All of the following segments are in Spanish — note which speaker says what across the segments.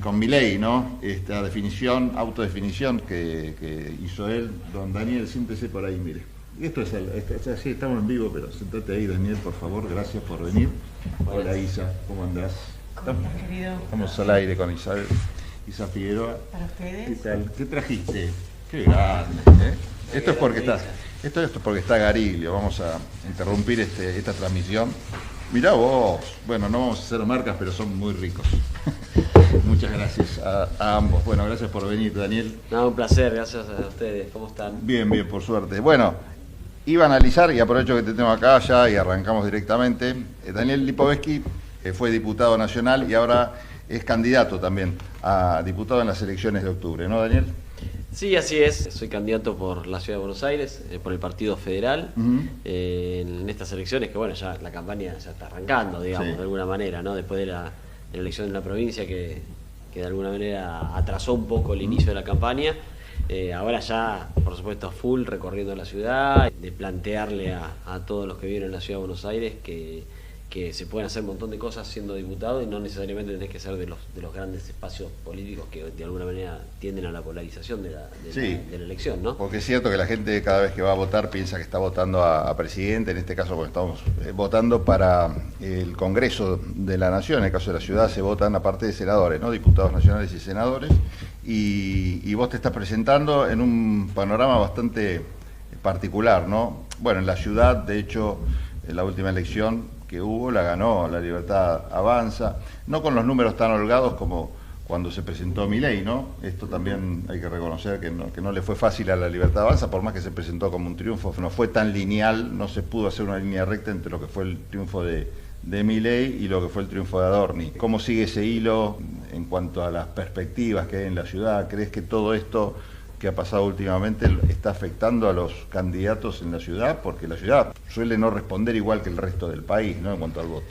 Speaker 1: con Milei, ¿no? Esta definición, autodefinición que hizo él. Don Daniel, siéntese por ahí, mire. Esto es sí, estamos en vivo, pero sentate ahí, Daniel, por favor, gracias por venir. Hola, Isa, ¿cómo andás?
Speaker 2: ¿Cómo estás, querido?
Speaker 1: Estamos al aire con Isa Figueroa.
Speaker 2: ¿Para ustedes?
Speaker 1: ¿Qué tal? ¿Qué trajiste? Qué grande, ¿eh? Esto es porque está Garilio. Vamos a interrumpir esta transmisión. Mirá vos, bueno, no vamos a hacer marcas, pero son muy ricos. Muchas gracias a ambos. Bueno, gracias por venir, Daniel.
Speaker 3: No, un placer, gracias a ustedes. ¿Cómo están?
Speaker 1: Bien, bien, por suerte. Bueno, iba a analizar, y aprovecho que te tengo acá ya y arrancamos directamente. Daniel Lipovetsky fue diputado nacional y ahora es candidato también a diputado en las elecciones de octubre, ¿no, Daniel?
Speaker 3: Sí, así es. Soy candidato por la Ciudad de Buenos Aires, por el Partido Federal, en estas elecciones que, bueno, ya la campaña ya está arrancando, digamos, sí, de alguna manera, ¿no? Después de la elección en la provincia que de alguna manera atrasó un poco el inicio de la campaña. Ahora ya, por supuesto, full recorriendo la ciudad, de plantearle a todos los que viven en la Ciudad de Buenos Aires que se pueden hacer un montón de cosas siendo diputado y no necesariamente tenés que ser de los grandes espacios políticos que de alguna manera tienden a la polarización de la elección, ¿no?
Speaker 1: Porque es cierto que la gente cada vez que va a votar piensa que está votando a presidente, en este caso porque estamos votando para el Congreso de la Nación, en el caso de la ciudad se votan aparte de senadores, ¿no? Diputados nacionales y senadores, y vos te estás presentando en un panorama bastante particular, ¿no? Bueno, en la ciudad, de hecho, en la última elección que hubo, la ganó La Libertad Avanza, no con los números tan holgados como cuando se presentó Milei, ¿no? Esto también hay que reconocer que no le fue fácil a La Libertad Avanza, por más que se presentó como un triunfo, no fue tan lineal, no se pudo hacer una línea recta entre lo que fue el triunfo de Milei y lo que fue el triunfo de Adorni. ¿Cómo sigue ese hilo en cuanto a las perspectivas que hay en la ciudad? ¿Crees que todo esto que ha pasado últimamente está afectando a los candidatos en la ciudad? Porque la ciudad suele no responder igual que el resto del país, ¿no? En cuanto al voto.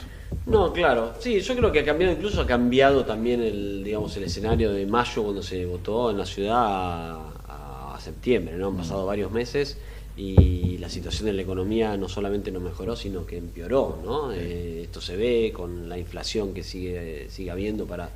Speaker 3: No, claro, sí, yo creo que ha cambiado también el escenario de mayo cuando se votó en la ciudad a septiembre, ¿no? Han pasado varios meses y la situación de la economía no solamente no mejoró, sino que empeoró, ¿no? Esto se ve con la inflación que sigue habiendo para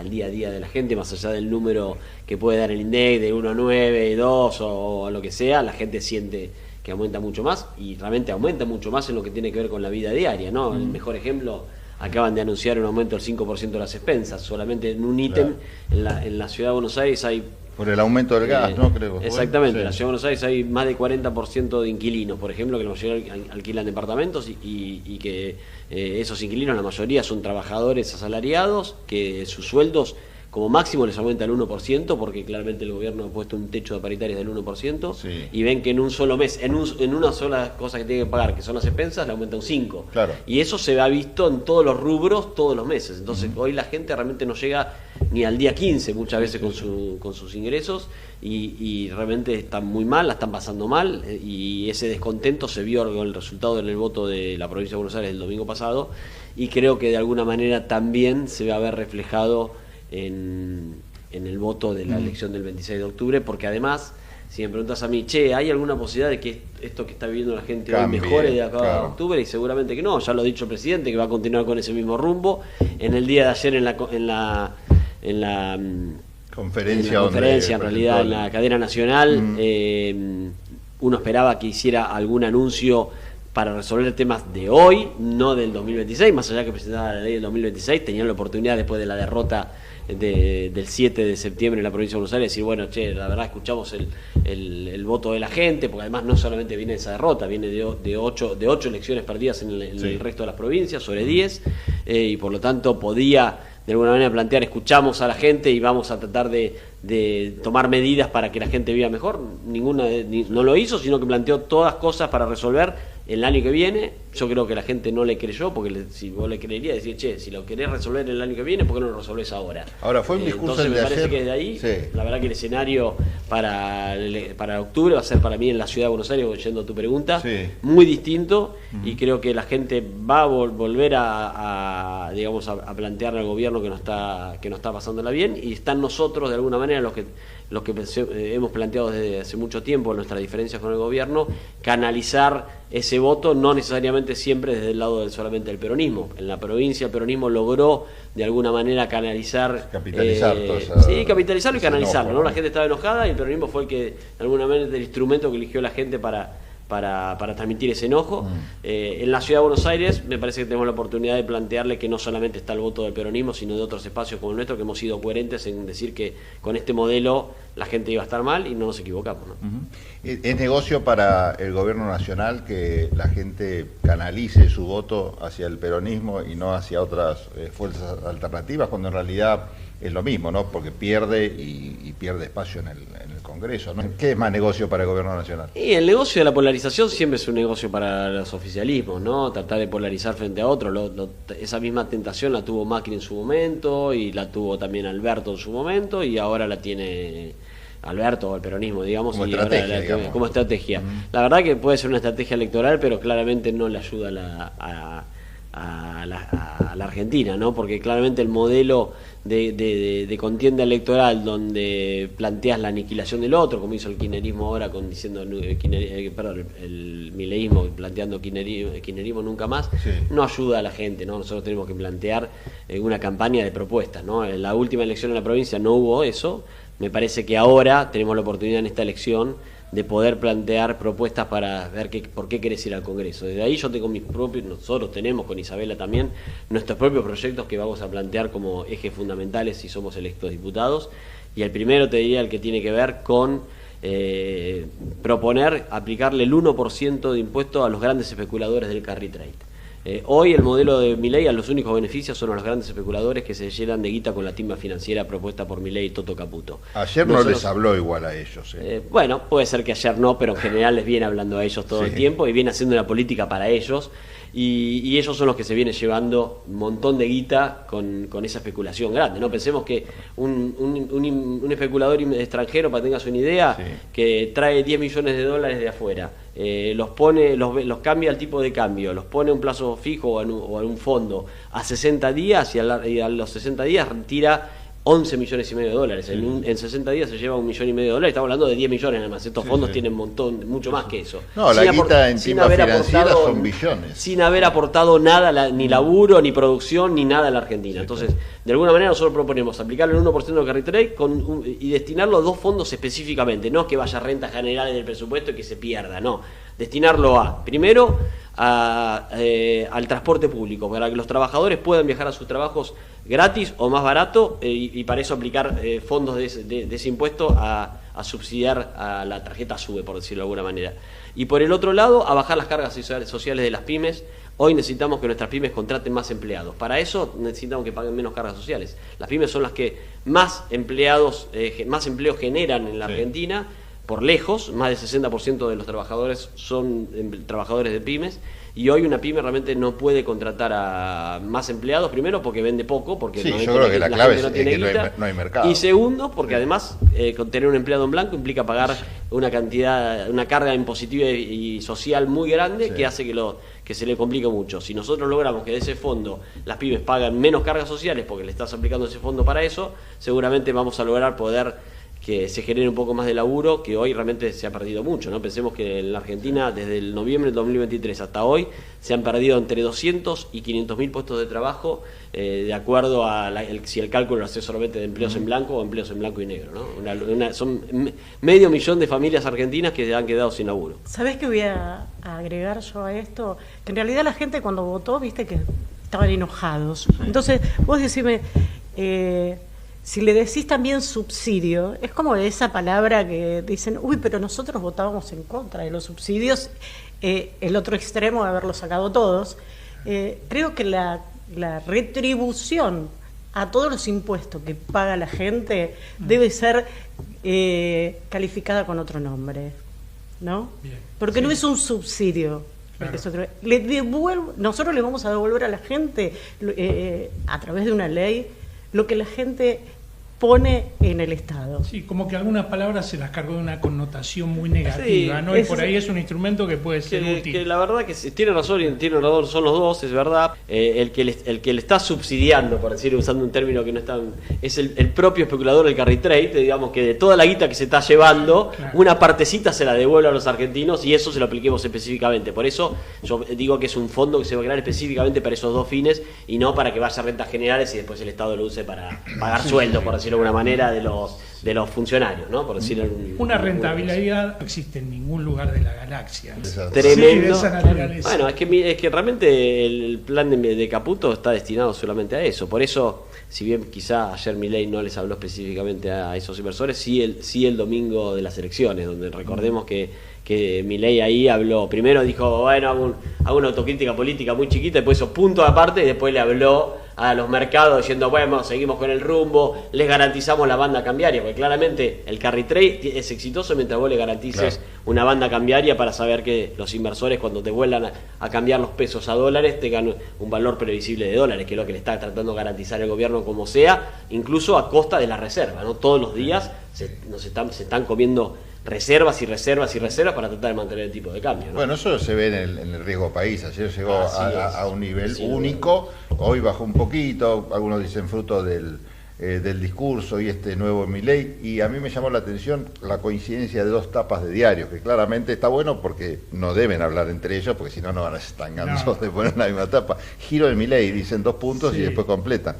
Speaker 3: el día a día de la gente, más allá del número que puede dar el INDEC de 1,9, 2 o lo que sea, la gente siente que aumenta mucho más y realmente aumenta mucho más en lo que tiene que ver con la vida diaria, ¿no? El mejor ejemplo, acaban de anunciar un aumento del 5% de las expensas, solamente en un ítem en la Ciudad de Buenos Aires hay...
Speaker 1: Por el aumento del gas, ¿no? Creo.
Speaker 3: Exactamente,
Speaker 1: sí.
Speaker 3: En la Ciudad de Buenos Aires hay más de 40% de inquilinos, por ejemplo, que la mayoría alquilan departamentos y que esos inquilinos, la mayoría son trabajadores asalariados, que sus sueldos como máximo les aumenta el 1%, porque claramente el gobierno ha puesto un techo de paritarias del 1%, sí, y ven que en un solo mes, en una sola cosa que tienen que pagar, que son las expensas, le aumenta un 5%. Claro. Y eso se ha visto en todos los rubros, todos los meses. Entonces, hoy la gente realmente no llega ni al día 15 muchas veces con sus ingresos y realmente están muy mal, la están pasando mal, y ese descontento se vio con el resultado en el voto de la provincia de Buenos Aires el domingo pasado, y creo que de alguna manera también se va a ver reflejado en el voto de la elección del 26 de octubre, porque además, si me preguntas a mí, ¿hay alguna posibilidad de que esto que está viviendo la gente hoy mejore de acá a octubre? Y seguramente que no, ya lo ha dicho el presidente, que va a continuar con ese mismo rumbo. En el día de ayer en la conferencia, en realidad, en la cadena nacional, uno esperaba que hiciera algún anuncio para resolver temas de hoy, no del 2026, más allá que presentara la ley del 2026, tenían la oportunidad después de la derrota del 7 de septiembre en la provincia de Buenos Aires, decir, bueno, la verdad escuchamos el voto de la gente, porque además no solamente viene de esa derrota, viene de 8 elecciones perdidas en el resto de las provincias, sobre 10, y por lo tanto podía de alguna manera plantear, escuchamos a la gente y vamos a tratar de tomar medidas para que la gente viva mejor. No lo hizo, sino que planteó todas cosas para resolver el año que viene. Yo creo que la gente no le creyó, porque si vos le creerías, decir, si lo querés resolver el año que viene, ¿por qué no lo resolvés ahora?
Speaker 1: Ahora fue un discurso
Speaker 3: entonces
Speaker 1: el de
Speaker 3: me parece
Speaker 1: ayer,
Speaker 3: que desde ahí,
Speaker 1: sí,
Speaker 3: la verdad que el escenario para octubre va a ser para mí en la Ciudad de Buenos Aires, oyendo tu pregunta, sí, muy distinto, y creo que la gente va a volver a plantearle al gobierno que no está pasándola bien, y están nosotros de alguna manera los que hemos planteado desde hace mucho tiempo nuestras diferencias con el gobierno, canalizar ese voto, no necesariamente siempre desde el lado solamente del peronismo. En la provincia el peronismo logró de alguna manera canalizar, capitalizarlo y canalizarlo, ¿no? La gente estaba enojada y el peronismo fue el que de alguna manera el instrumento que eligió la gente para transmitir ese enojo. En la Ciudad de Buenos Aires me parece que tenemos la oportunidad de plantearle que no solamente está el voto del peronismo, sino de otros espacios como el nuestro, que hemos sido coherentes en decir que con este modelo la gente iba a estar mal y no nos equivocamos, ¿no?
Speaker 1: ¿Es negocio para el gobierno nacional que la gente canalice su voto hacia el peronismo y no hacia otras fuerzas alternativas, cuando en realidad es lo mismo, ¿no? Porque pierde y pierde espacio en el Congreso, ¿no? ¿Qué es más negocio para el gobierno nacional?
Speaker 3: Y el negocio de la polarización siempre es un negocio para los oficialismos, ¿no? Tratar de polarizar frente a otro. Esa misma tentación la tuvo Macri en su momento y la tuvo también Alberto en su momento y ahora la tiene Alberto o el peronismo, digamos,
Speaker 1: como estrategia,
Speaker 3: digamos. Como estrategia. La verdad que puede ser una estrategia electoral, pero claramente no le ayuda a la Argentina, ¿no? Porque claramente el modelo de contienda electoral donde planteas la aniquilación del otro, como hizo el kirchnerismo ahora diciendo el mileísmo planteando kirchnerismo nunca más,
Speaker 1: sí,
Speaker 3: no ayuda a la gente, ¿no? Nosotros tenemos que plantear una campaña de propuestas, ¿no? En la última elección en la provincia no hubo eso. Me parece que ahora tenemos la oportunidad en esta elección de poder plantear propuestas para ver por qué querés ir al Congreso. Desde ahí yo tengo nosotros tenemos con Isabela también nuestros propios proyectos que vamos a plantear como ejes fundamentales si somos electos diputados. Y el primero te diría el que tiene que ver con proponer aplicarle el 1% de impuesto a los grandes especuladores del carry trade. Hoy el modelo de Milei a los únicos beneficios son a los grandes especuladores que se llenan de guita con la timba financiera propuesta por Milei y Toto Caputo.
Speaker 1: Ayer no les habló igual a ellos.
Speaker 3: Bueno, puede ser que ayer no, pero en general les viene hablando a ellos todo el tiempo y viene haciendo una política para ellos. Y ellos son los que se vienen llevando un montón de guita con esa especulación grande, ¿no? Pensemos que un especulador extranjero, para que tengas una idea, que trae 10 millones de dólares de afuera, los cambia al tipo de cambio, los pone a un plazo fijo o en un fondo a 60 días y a los 60 días retira 11 millones y medio de dólares. En 60 días se lleva 1,5 millones de dólares. Estamos hablando de 10 millones nada más. Estos fondos tienen mucho más que eso.
Speaker 1: No, la guita en timba financiera son billones.
Speaker 3: Sin haber aportado nada, ni laburo, ni producción, ni nada a la Argentina. Entonces, de alguna manera nosotros proponemos aplicarle el 1% del carry trade y destinarlo a dos fondos específicamente. No es que vaya a rentas generales del presupuesto y que se pierda, no. Destinarlo primero, al transporte público, para que los trabajadores puedan viajar a sus trabajos gratis o más barato, y para eso aplicar fondos de ese impuesto a subsidiar a la tarjeta SUBE, por decirlo de alguna manera. Y por el otro lado, a bajar las cargas sociales de las pymes. Hoy necesitamos que nuestras pymes contraten más empleados. Para eso necesitamos que paguen menos cargas sociales. Las pymes son las que más empleo generan en la Argentina. Por lejos, más del 60% de los trabajadores son trabajadores de pymes, y hoy una pyme realmente no puede contratar a más empleados, primero porque vende poco, porque
Speaker 1: yo creo que la clave es que no hay mercado.
Speaker 3: Y segundo, porque además con tener un empleado en blanco implica pagar una carga impositiva y social muy grande que hace que se le complique mucho. Si nosotros logramos que de ese fondo las pymes pagan menos cargas sociales porque le estás aplicando ese fondo para eso, seguramente vamos a lograr poder que se genere un poco más de laburo, que hoy realmente se ha perdido mucho, ¿no? Pensemos que en la Argentina, desde el noviembre del 2023 hasta hoy, se han perdido entre 200 y 500 mil puestos de trabajo, de acuerdo a si el cálculo lo hace solamente de empleos en blanco o empleos en blanco y negro, ¿no? Son 500.000 de familias argentinas que se han quedado sin laburo.
Speaker 2: ¿Sabés qué voy a agregar yo a esto? Que en realidad la gente cuando votó, viste que estaban enojados. Entonces, vos decime... si le decís también subsidio, es como esa palabra que dicen, uy, pero nosotros votábamos en contra de los subsidios, el otro extremo de haberlos sacado todos. Creo que la retribución a todos los impuestos que paga la gente debe ser calificada con otro nombre, ¿no? Bien, porque no es un subsidio. Claro. Nosotros le vamos a devolver a la gente, a través de una ley, lo que la gente pone en el Estado.
Speaker 4: Sí, como que algunas palabras se las cargó de una connotación muy negativa,
Speaker 3: Sí,
Speaker 4: ¿no? Y por ahí es un instrumento que puede ser útil.
Speaker 3: Que la verdad que tiene razón y tiene razón, son los dos, es verdad. El que le está subsidiando, por decir, usando un término que no es tan... es el propio especulador del carry trade, digamos que de toda la guita que se está llevando,
Speaker 4: Claro.
Speaker 3: una partecita se la devuelve a los argentinos y eso se lo apliquemos específicamente. Por eso yo digo que es un fondo que se va a crear específicamente para esos dos fines y no para que vaya a rentas generales y después el Estado lo use para pagar sueldo, por decirlo de alguna manera, de los funcionarios, ¿no? Por decir
Speaker 4: Una rentabilidad no existe en ningún lugar de la galaxia.
Speaker 1: Exacto.
Speaker 3: tremendo.
Speaker 4: Sí, de esa naturaleza.
Speaker 3: Bueno, es que realmente el plan de Caputo está destinado solamente a eso. Por eso, si bien quizá ayer Milei no les habló específicamente a esos inversores, sí el domingo de las elecciones, donde recordemos que Milei ahí habló, primero dijo, bueno, hago una autocrítica política muy chiquita, después hizo punto aparte y después le habló a los mercados diciendo, bueno, seguimos con el rumbo, les garantizamos la banda cambiaria, porque claramente el carry trade es exitoso mientras vos le garantices una banda cambiaria para saber que los inversores cuando te vuelvan a cambiar los pesos a dólares tengan un valor previsible de dólares, que es lo que le está tratando de garantizar el gobierno como sea, incluso a costa de la reserva, ¿no? Todos los días se están comiendo reservas y reservas y reservas para tratar de mantener el tipo de cambio, ¿no?
Speaker 1: Bueno, eso se ve en el riesgo país. Ayer llegó a un nivel
Speaker 3: Sí,
Speaker 1: único, hoy bajó un poquito, algunos dicen fruto del discurso y este nuevo Milei, y a mí me llamó la atención la coincidencia de dos tapas de diarios, que claramente está bueno porque no deben hablar entre ellos, porque si no, no van a estar gansos de poner la misma tapa. Giro de Milei, dicen 2 puntos y después completan.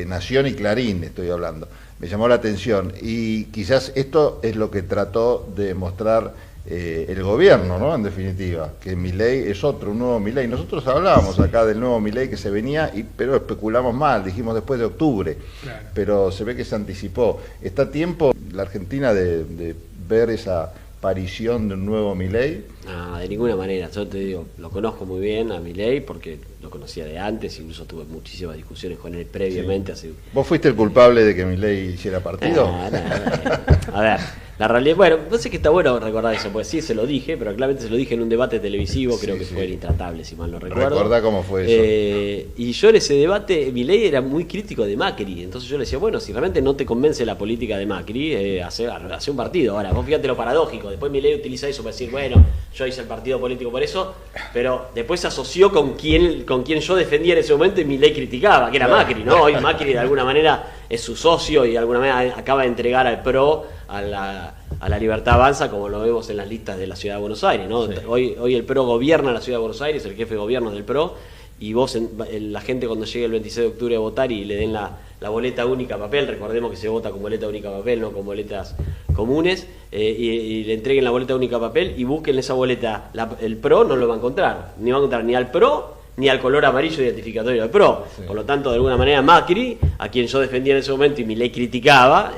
Speaker 1: Nación y Clarín estoy hablando. Me llamó la atención y quizás esto es lo que trató de mostrar el gobierno, ¿no? En definitiva, que Milei es un nuevo Milei. Nosotros hablábamos acá del nuevo Milei que se venía, pero especulamos mal, dijimos después de octubre,
Speaker 4: Claro.
Speaker 1: pero se ve que se anticipó. ¿Está a tiempo la Argentina de ver esa aparición de un nuevo Milei?
Speaker 3: No, de ninguna manera. Yo te digo, lo conozco muy bien a Milei porque lo conocía de antes, incluso tuve muchísimas discusiones con él previamente.
Speaker 1: Sí. ¿Vos fuiste el culpable de que Milei hiciera partido?
Speaker 3: A ver, la realidad, bueno, no sé que está bueno recordar eso, porque sí se lo dije, pero claramente se lo dije en un debate televisivo,
Speaker 1: Sí,
Speaker 3: creo que
Speaker 1: sí.
Speaker 3: fue el Intratable, si mal no recuerdo.
Speaker 1: Recordá cómo fue eso.
Speaker 3: Y yo en ese debate, Milei era muy crítico de Macri, entonces yo le decía, bueno, si realmente no te convence la política de Macri, hace un partido. Ahora, vos fíjate lo paradójico, después Milei utiliza eso para decir, bueno, yo hice el partido político por eso, pero después se asoció con quien yo defendía en ese momento y Milei criticaba, que era Macri, ¿no? Hoy Macri de alguna manera es su socio y de alguna manera acaba de entregar al PRO a la Libertad Avanza, como lo vemos en las listas de la Ciudad de Buenos Aires, ¿no? Sí. Hoy el PRO gobierna la Ciudad de Buenos Aires, el jefe de gobierno del PRO, y vos, la gente cuando llegue el 26 de octubre a votar y le den la boleta única a papel, recordemos que se vota con boleta única a papel, no con boletas comunes, y le entreguen la boleta única a papel y busquen esa boleta, el PRO no lo va a encontrar, ni va a encontrar ni al PRO ni al color amarillo identificatorio del PRO. Sí. Por lo tanto, de alguna manera Macri, a quien yo defendía en ese momento y Milei criticaba,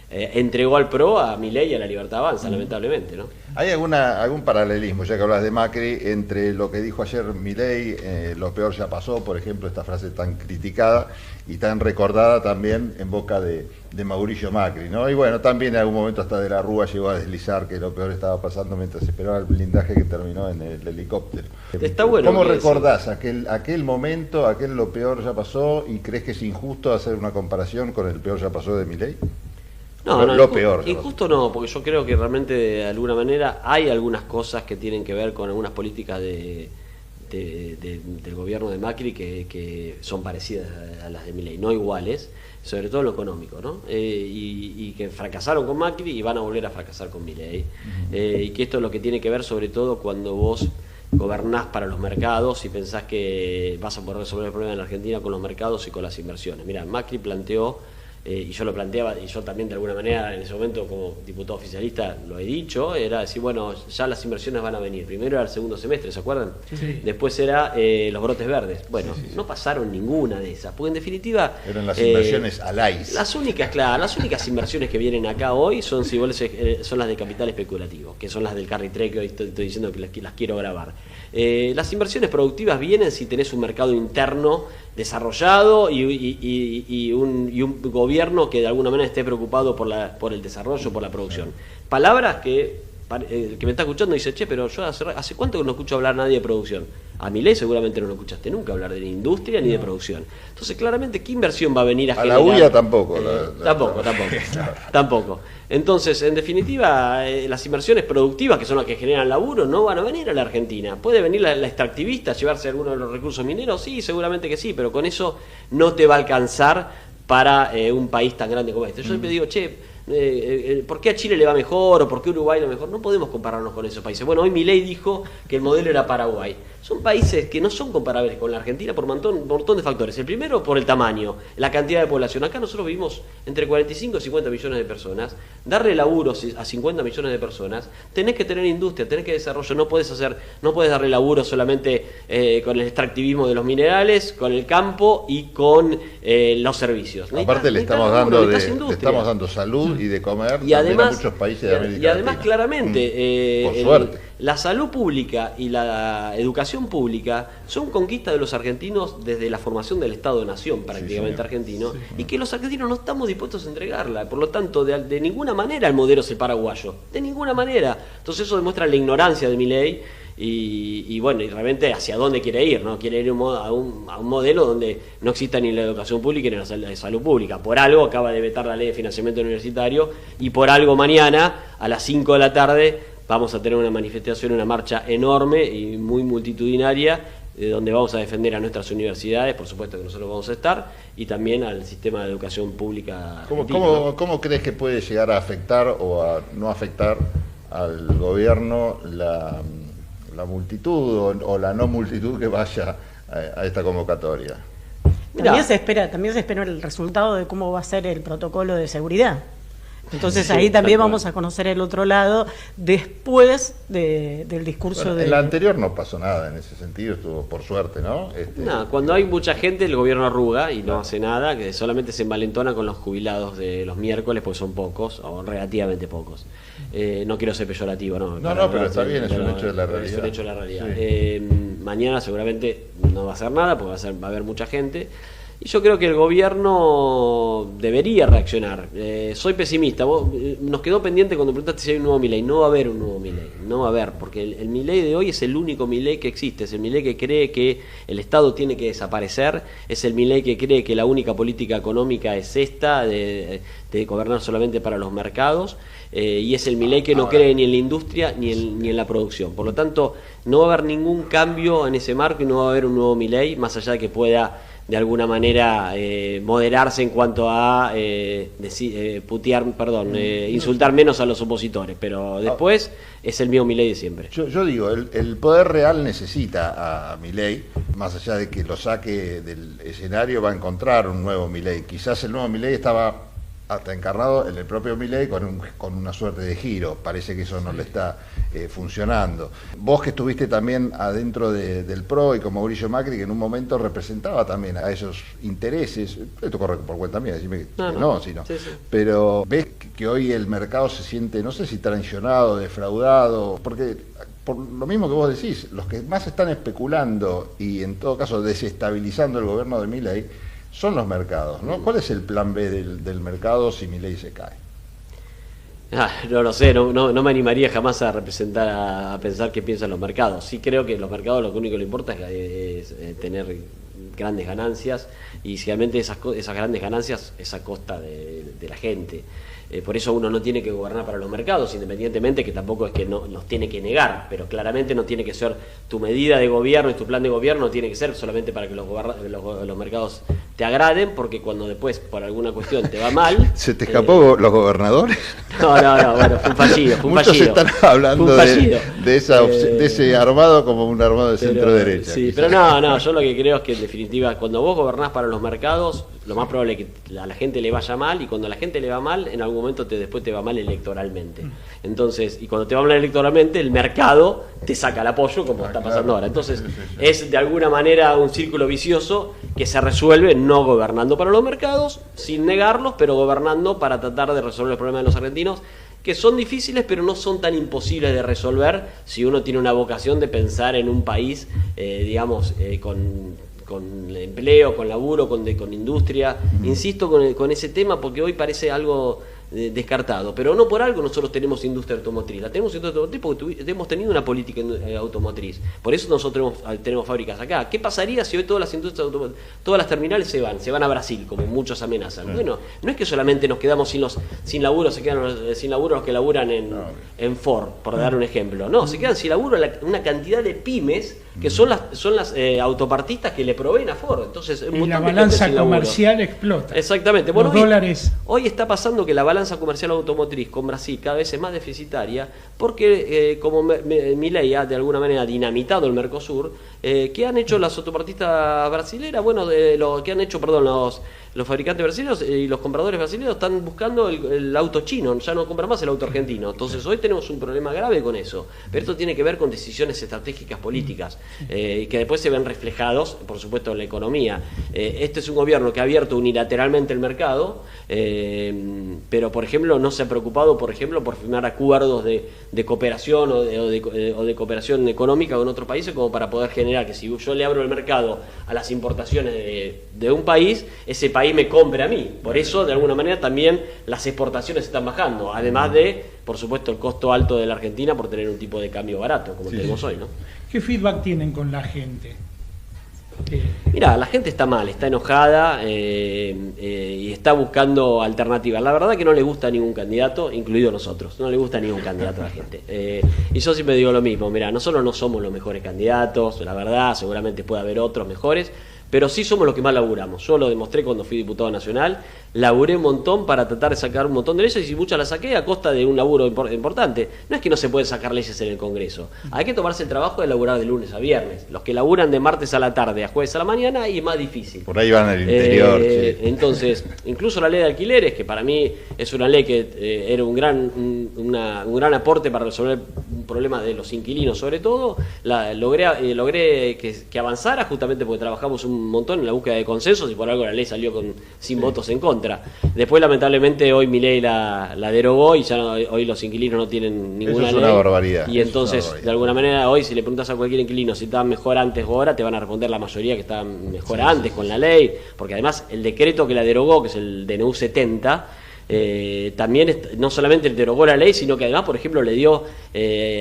Speaker 3: entregó al PRO a Milei y a la Libertad Avanza, lamentablemente, ¿no?
Speaker 1: ¿Hay algún paralelismo, ya que hablas de Macri, entre lo que dijo ayer Milei, lo peor ya pasó, por ejemplo, esta frase tan criticada y tan recordada también en boca de Mauricio Macri, ¿no? Y bueno, también en algún momento hasta de la Rúa llegó a deslizar que lo peor estaba pasando mientras esperaba el blindaje que terminó en el helicóptero.
Speaker 3: Está bueno.
Speaker 1: ¿Cómo recordás aquel momento, aquel lo peor ya pasó, y crees que es injusto hacer una comparación con el peor ya pasó de Milei?
Speaker 3: No,
Speaker 1: lo peor.
Speaker 3: Injusto no, porque yo creo que realmente de alguna manera hay algunas cosas que tienen que ver con algunas políticas del gobierno de Macri que son parecidas a las de Milei, no iguales, sobre todo en lo económico, ¿no? Y que fracasaron con Macri y van a volver a fracasar con Milei. Y que esto es lo que tiene que ver sobre todo cuando vos gobernás para los mercados y pensás que vas a poder resolver el problema en la Argentina con los mercados y con las inversiones. Mira, Macri planteó, y yo lo planteaba, y yo también de alguna manera en ese momento como diputado oficialista lo he dicho, era decir, bueno, ya las inversiones van a venir. Primero era el segundo semestre, ¿se acuerdan? Sí. Después era los brotes verdes. Bueno, no pasaron ninguna de esas, porque en definitiva...
Speaker 1: Eran las inversiones ALAIS.
Speaker 3: Las únicas inversiones que vienen acá hoy son las de capital especulativo, que son las del carry trade, que hoy estoy diciendo que las quiero grabar. Las inversiones productivas vienen si tenés un mercado interno desarrollado y un gobierno que de alguna manera esté preocupado por el desarrollo, por la producción. Palabras que el que me está escuchando dice, che, pero yo hace cuánto que no escucho hablar a nadie de producción. A Milei seguramente no lo escuchaste nunca hablar de industria ni de producción. Entonces, claramente, ¿qué inversión va a venir a generar?
Speaker 1: A la UIA tampoco.
Speaker 3: Tampoco. Entonces, en definitiva, las inversiones productivas, que son las que generan laburo, no van a venir a la Argentina. ¿Puede venir la extractivista a llevarse algunos de los recursos mineros? Sí, seguramente que sí, pero con eso no te va a alcanzar para un país tan grande como este. Yo siempre digo, che, ¿por qué a Chile le va mejor o por qué a Uruguay le va mejor? No podemos compararnos con esos países. Bueno, hoy Milei dijo que el modelo era Paraguay. Son países que no son comparables con la Argentina por un montón de factores. El primero, por el tamaño, la cantidad de población. Acá nosotros vivimos entre 45 y 50 millones de personas. Darle laburo a 50 millones de personas, tenés que tener industria, tenés que desarrollo. No podés darle laburo solamente con el extractivismo de los minerales, con el campo y con los servicios.
Speaker 1: Aparte le estamos dando salud y de comer
Speaker 3: y además,
Speaker 1: a muchos países de América Latina.
Speaker 3: Y además, claramente,
Speaker 1: por suerte.
Speaker 3: La salud pública y la educación pública son conquistas de los argentinos desde la formación del Estado-Nación prácticamente argentino, y que los argentinos no estamos dispuestos a entregarla. Por lo tanto, de ninguna manera el modelo es el paraguayo, de ninguna manera. Entonces eso demuestra la ignorancia de Milei y bueno, y realmente hacia dónde quiere ir, ¿no? Quiere ir a un modelo donde no exista ni la educación pública ni la salud pública. Por algo acaba de vetar la ley de financiamiento universitario y por algo mañana a las 5 de la tarde vamos a tener una manifestación, una marcha enorme y muy multitudinaria, donde vamos a defender a nuestras universidades, por supuesto que nosotros vamos a estar, y también al sistema de educación pública.
Speaker 1: ¿Cómo crees que puede llegar a afectar o a no afectar al gobierno la multitud o la no multitud que vaya a esta convocatoria?
Speaker 2: También se espera el resultado de cómo va a ser el protocolo de seguridad. Entonces ahí también vamos a conocer el otro lado después del discurso
Speaker 1: en la anterior no pasó nada en ese sentido, estuvo por suerte, ¿no?
Speaker 3: Cuando hay mucha gente el gobierno arruga y no hace nada, que solamente se envalentona con los jubilados de los miércoles, porque son pocos, o relativamente pocos. No quiero ser peyorativo, ¿no?
Speaker 1: No, pero está bien, es un hecho de la realidad.
Speaker 3: Es un hecho de la realidad.
Speaker 1: Sí.
Speaker 3: Mañana seguramente no va a hacer nada, porque va a haber mucha gente. Y yo creo que el gobierno debería reaccionar. Soy pesimista. Nos quedó pendiente cuando preguntaste si hay un nuevo Milei. No va a haber un nuevo Milei. No va a haber, porque el Milei de hoy es el único Milei que existe. Es el Milei que cree que el Estado tiene que desaparecer. Es el Milei que cree que la única política económica es esta, de gobernar solamente para los mercados. Y es el Milei que no cree ni en la industria ni en la producción. Por lo tanto, no va a haber ningún cambio en ese marco y no va a haber un nuevo Milei, más allá de que pueda de alguna manera moderarse en cuanto a insultar menos a los opositores, pero después es el mismo Milei de siempre.
Speaker 1: Yo digo, el poder real necesita a Milei, más allá de que lo saque del escenario, va a encontrar un nuevo Milei. Quizás el nuevo Milei estaba hasta encarnado en el propio Milei con una suerte de giro. Parece que eso no le está funcionando. Vos que estuviste también adentro del PRO y con Mauricio Macri, que en un momento representaba también a esos intereses, esto corre por cuenta mía, decime que no. Sí. Pero ves que hoy el mercado se siente, no sé si traicionado, defraudado, porque por lo mismo que vos decís, los que más están especulando y en todo caso desestabilizando el gobierno de Milei son los mercados, ¿no? ¿Cuál es el plan B del mercado si Milei se cae?
Speaker 3: No lo sé, no me animaría jamás a pensar qué piensan los mercados. Sí creo que los mercados lo único que le importa es tener grandes ganancias, y realmente esas grandes ganancias es a costa de la gente. Por eso uno no tiene que gobernar para los mercados, independientemente que tampoco es que nos tiene que negar, pero claramente no tiene que ser tu medida de gobierno y tu plan de gobierno, no tiene que ser solamente para que los mercados te agraden, porque cuando después por alguna cuestión te va mal...
Speaker 1: ¿Se te escapó los gobernadores?
Speaker 3: No, bueno, fue un fallido.
Speaker 1: Muchos están hablando de ese armado como un armado de centro-derecha.
Speaker 3: Sí, pero no, yo lo que creo es que en definitiva, cuando vos gobernás para los mercados, lo más probable es que a la gente le vaya mal, y cuando a la gente le va mal, en algún momento después te va mal electoralmente. Entonces, y cuando te va mal electoralmente, el mercado te saca el apoyo, como está pasando ahora. Entonces, es de alguna manera un círculo vicioso que se resuelve no gobernando para los mercados, sin negarlos, pero gobernando para tratar de resolver los problemas de los argentinos, que son difíciles, pero no son tan imposibles de resolver si uno tiene una vocación de pensar en un país, con empleo, con laburo, con industria. Insisto con ese tema porque hoy parece algo descartado, pero no por algo nosotros tenemos industria automotriz. La tenemos industria automotriz porque hemos tenido una política automotriz. Por eso nosotros tenemos fábricas acá. ¿Qué pasaría si hoy todas las industrias todas las terminales se van a Brasil, como muchos amenazan? Bueno, no es que solamente nos quedamos sin laburo, se quedan sin laburo los que laburan en Ford, por dar un ejemplo. No, se quedan sin laburo una cantidad de pymes que son las autopartistas que le proveen a Ford. Entonces,
Speaker 4: y la balanza comercial explota.
Speaker 3: Exactamente. Bueno,
Speaker 4: los dólares.
Speaker 3: Hoy está pasando que la balanza comercial automotriz con Brasil cada vez es más deficitaria porque, como Milei ha de alguna manera dinamitado el Mercosur, ¿qué han hecho las autopartistas brasileras? Bueno, lo que han hecho, los fabricantes brasileños y los compradores brasileños están buscando el auto chino, ya no compran más el auto argentino. Entonces hoy tenemos un problema grave con eso. Pero esto tiene que ver con decisiones estratégicas políticas, que después se ven reflejados, por supuesto, en la economía. Este es un gobierno que ha abierto unilateralmente el mercado, pero, por ejemplo, no se ha preocupado, por firmar acuerdos de cooperación o de cooperación económica con otros países, como para poder generar que si yo le abro el mercado a las importaciones de un país, ese país me compre a mí. Por eso, de alguna manera, también las exportaciones están bajando, además de, por supuesto, el costo alto de la Argentina por tener un tipo de cambio barato, como tenemos hoy, ¿no?
Speaker 4: ¿Qué feedback tienen con la gente?
Speaker 3: Mira, la gente está mal, está enojada y está buscando alternativas. La verdad que no le gusta ningún candidato, incluido nosotros, no le gusta ningún candidato a la gente. Y yo siempre digo lo mismo, mira, nosotros no somos los mejores candidatos, la verdad, seguramente puede haber otros mejores, pero sí somos los que más laburamos. Yo lo demostré cuando fui diputado nacional, laburé un montón para tratar de sacar un montón de leyes y muchas las saqué a costa de un laburo importante. No es que no se pueden sacar leyes en el Congreso, hay que tomarse el trabajo de laburar de lunes a viernes. Los que laburan de martes a la tarde a jueves a la mañana y es más difícil.
Speaker 1: Por ahí van al interior. Sí.
Speaker 3: Entonces, incluso la ley de alquileres, que para mí es una ley que era un gran aporte para resolver un problema de los inquilinos sobre todo, logré que avanzara justamente porque trabajamos un montón en la búsqueda de consensos y por algo la ley salió sin votos en contra. Después, lamentablemente, hoy Milei la derogó y ya hoy los inquilinos no tienen ninguna ley.
Speaker 1: Eso es una barbaridad.
Speaker 3: Y entonces, de alguna manera, hoy si le preguntas a cualquier inquilino si estaban mejor antes o ahora, te van a responder la mayoría que estaban mejor antes con la ley, porque además el decreto que la derogó, que es el DNU 70, también no solamente derogó la ley, sino que además, por ejemplo, le dio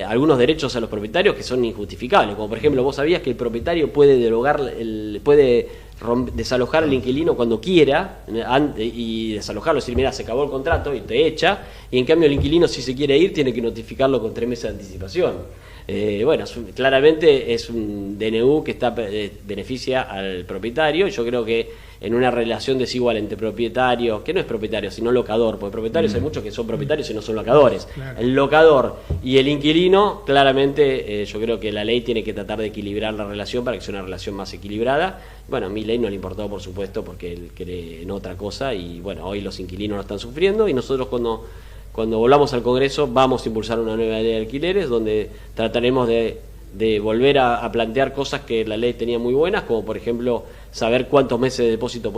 Speaker 3: algunos derechos a los propietarios que son injustificables, como por ejemplo, vos sabías que el propietario puede desalojar al inquilino cuando quiera y desalojarlo, decir, mira, se acabó el contrato y te echa, y en cambio el inquilino, si se quiere ir, tiene que notificarlo con 3 meses de anticipación. Bueno, claramente es un DNU que beneficia al propietario, y yo creo que en una relación desigual entre propietario, que no es propietario, sino locador, porque propietarios hay muchos que son propietarios y no son locadores. Claro. El locador y el inquilino, claramente yo creo que la ley tiene que tratar de equilibrar la relación para que sea una relación más equilibrada. Bueno, a mi ley no le importó, por supuesto, porque él cree en otra cosa y bueno, hoy los inquilinos lo están sufriendo y nosotros cuando volvamos al Congreso vamos a impulsar una nueva ley de alquileres donde trataremos de volver a plantear cosas que la ley tenía muy buenas, como por ejemplo saber cuántos meses de depósito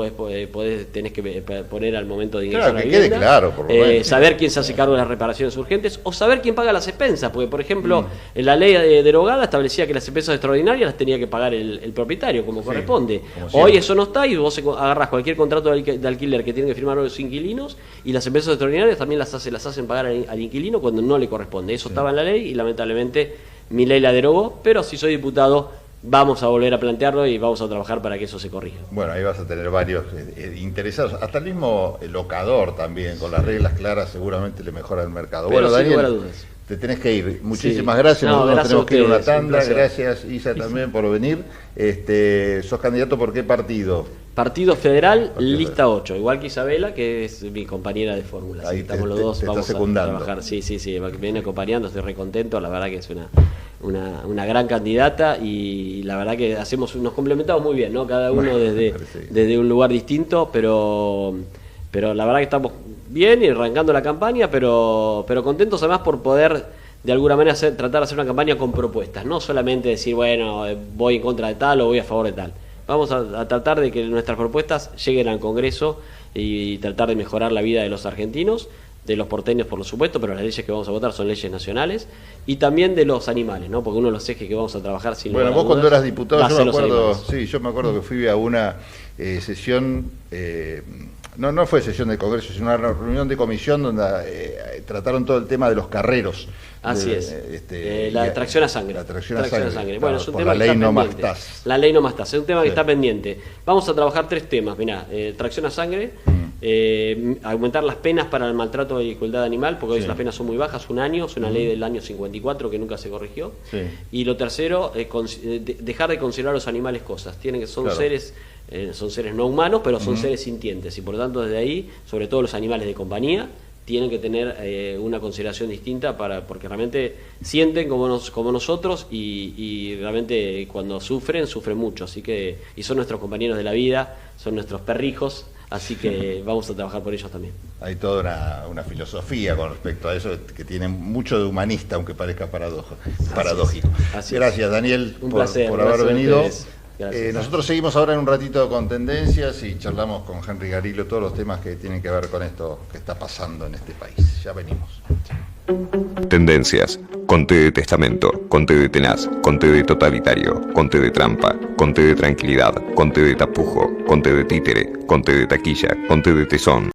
Speaker 3: tenés que poner al momento de ingresar a la vivienda,
Speaker 1: quede claro, por lo menos.
Speaker 3: Saber quién se hace cargo de las reparaciones urgentes o saber quién paga las expensas, porque por ejemplo en la ley derogada establecía que las expensas extraordinarias las tenía que pagar el propietario como corresponde. Hoy eso no está y vos agarrás cualquier contrato de alquiler que tienen que firmar los inquilinos y las expensas extraordinarias también las hacen pagar al inquilino cuando no le corresponde. Eso estaba en la ley y lamentablemente mi ley la derogó, pero si soy diputado vamos a volver a plantearlo y vamos a trabajar para que eso se corrija.
Speaker 1: Bueno, ahí vas a tener varios interesados, hasta el mismo locador también, con las reglas claras seguramente le mejora el mercado.
Speaker 3: Pero
Speaker 1: bueno,
Speaker 3: sin lugar a
Speaker 1: Daniel,
Speaker 3: dudas.
Speaker 1: te tenés que ir. Muchísimas gracias, nosotros
Speaker 3: gracias
Speaker 1: tenemos que ir a una
Speaker 3: ustedes,
Speaker 1: tanda. Gracias, Isa, también por venir. ¿Sos candidato por qué partido?
Speaker 3: Partido Federal, lista 8, igual que Isabela, que es mi compañera de fórmula.
Speaker 1: Ahí
Speaker 3: estamos los dos, vamos a
Speaker 1: secundando.
Speaker 3: trabajar. Sí, me viene acompañando, estoy recontento, la verdad que es una gran candidata y la verdad que nos complementamos muy bien, ¿no? Cada uno desde un lugar distinto, pero la verdad que estamos bien y arrancando la campaña, pero contentos además por poder de alguna manera tratar de hacer una campaña con propuestas, no solamente decir, bueno, voy en contra de tal o voy a favor de tal. Vamos a tratar de que nuestras propuestas lleguen al Congreso y tratar de mejorar la vida de los argentinos, de los porteños por supuesto, pero las leyes que vamos a votar son leyes nacionales, y también de los animales, ¿no? Porque uno de los ejes que vamos a trabajar sin lugar a dudas,
Speaker 1: vos cuando eras diputado,
Speaker 3: yo me acuerdo
Speaker 1: que fui a una sesión no fue sesión de Congreso, sino una reunión de comisión donde trataron todo el tema de los carreros.
Speaker 3: Así es. La tracción a sangre.
Speaker 1: La tracción a sangre.
Speaker 3: Bueno, es un
Speaker 1: por
Speaker 3: tema
Speaker 1: la
Speaker 3: que
Speaker 1: ley
Speaker 3: está
Speaker 1: no más
Speaker 3: pendiente.
Speaker 1: TAS.
Speaker 3: La ley no más TAS. Es un tema que
Speaker 1: Sí.
Speaker 3: está pendiente. Vamos a trabajar 3 temas. Mirá, tracción a sangre, aumentar las penas para el maltrato y crueldad animal, porque hoy
Speaker 1: Sí.
Speaker 3: las penas son muy bajas, 1 año, es una ley del año 54 que nunca se corrigió.
Speaker 1: Sí.
Speaker 3: Y lo tercero, dejar de considerar a los animales cosas. Son
Speaker 1: Claro.
Speaker 3: son seres no humanos, pero son seres sintientes. Y por lo tanto, desde ahí, sobre todo los animales de compañía, tienen que tener una consideración distinta porque realmente sienten como nosotros y realmente cuando sufren mucho. Así que, y son nuestros compañeros de la vida, son nuestros perrijos, así que vamos a trabajar por ellos también.
Speaker 1: Hay toda una filosofía con respecto a eso que tiene mucho de humanista, aunque parezca paradójico.
Speaker 3: Así es.
Speaker 1: Gracias, Daniel,
Speaker 3: Un
Speaker 1: por
Speaker 3: placer,
Speaker 1: haber
Speaker 3: gracias a
Speaker 1: venido.
Speaker 3: ustedes. Gracias.
Speaker 1: Nosotros seguimos ahora en un ratito con tendencias y charlamos con Henry Garillo todos los temas que tienen que ver con esto que está pasando en este país. Ya venimos.
Speaker 5: Tendencias, con T de testamento, con T de tenaz, con T de totalitario, con T de trampa, con T de tranquilidad, con T de tapujo, con T de títere, con T de taquilla, con T de tesón.